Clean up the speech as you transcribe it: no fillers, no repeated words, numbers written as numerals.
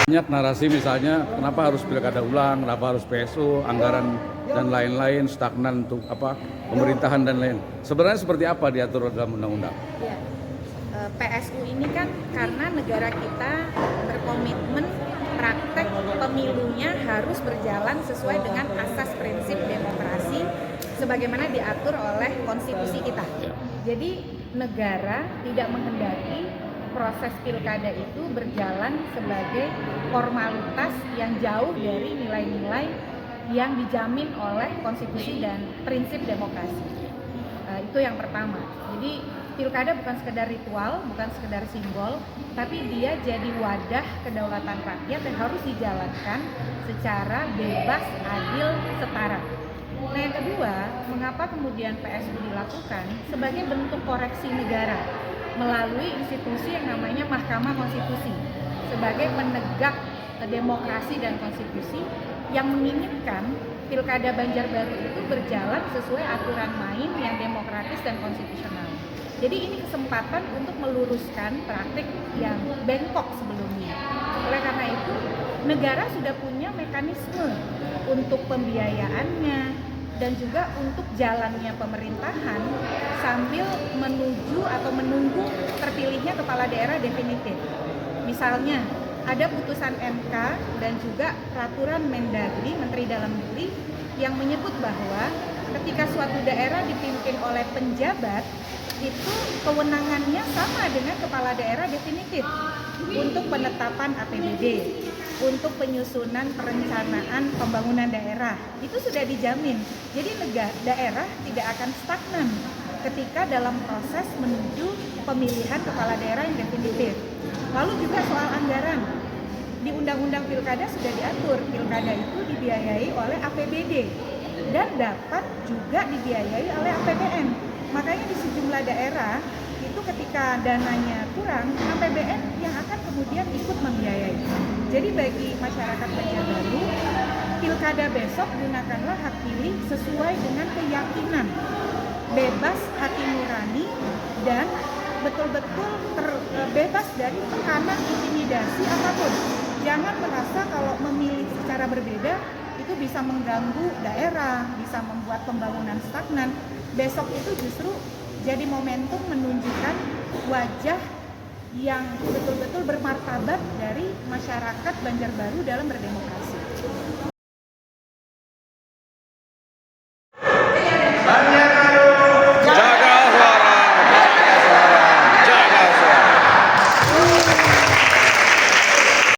Banyak narasi misalnya kenapa harus pilkada ulang, kenapa harus PSU, anggaran dan lain-lain, stagnan untuk pemerintahan dan lain. Sebenarnya seperti apa diatur dalam undang-undang? Ya, PSU ini kan karena negara kita berkomitmen praktek pemilunya harus berjalan sesuai dengan asas prinsip demokrasi sebagaimana diatur oleh konstitusi kita. Jadi negara tidak menghendaki proses pilkada itu berjalan sebagai formalitas yang jauh dari nilai-nilai yang dijamin oleh konstitusi dan prinsip demokrasi. Itu yang pertama. Jadi pilkada bukan sekedar ritual, bukan sekedar simbol, tapi dia jadi wadah kedaulatan rakyat yang harus dijalankan secara bebas, adil, setara. Nah yang kedua, mengapa kemudian PSU dilakukan? Sebagai bentuk koreksi negara melalui institusi yang namanya Mahkamah Konstitusi sebagai penegak demokrasi dan konstitusi yang menginginkan Pilkada Banjarbaru itu berjalan sesuai aturan main yang demokratis dan konstitusional. Jadi ini kesempatan untuk meluruskan praktik yang bengkok sebelumnya. Oleh karena itu, negara sudah punya mekanisme untuk pembiayaannya dan juga untuk jalannya pemerintahan sambil menuju atau menunggu terpilihnya kepala daerah definitif. Misalnya, ada putusan MK dan juga peraturan Mendagri, Menteri Dalam Negeri, yang menyebut bahwa ketika suatu daerah dipimpin oleh penjabat, itu kewenangannya sama dengan kepala daerah definitif untuk penetapan APBD, untuk penyusunan perencanaan pembangunan daerah. Itu sudah dijamin. Jadi daerah tidak akan stagnan ketika dalam proses menuju pemilihan kepala daerah yang definitif. Lalu juga soal anggaran. Di Undang-Undang Pilkada sudah diatur, pilkada itu dibiayai oleh APBD dan dapat juga dibiayai oleh APBN. Makanya di sejumlah daerah itu ketika dananya kurang, APBN yang akan kemudian ikut membiayai. Jadi bagi masyarakat Banjarbaru, pilkada besok gunakanlah hak pilih sesuai dengan keyakinan, bebas hati nurani dan betul-betul bebas dari tekanan intimidasi apapun. Jangan merasa kalau memilih secara berbeda itu bisa mengganggu daerah, bisa membuat pembangunan stagnan. Besok itu justru jadi momentum menunjukkan wajah yang betul-betul bermartabat dari masyarakat Banjarbaru dalam berdemokrasi.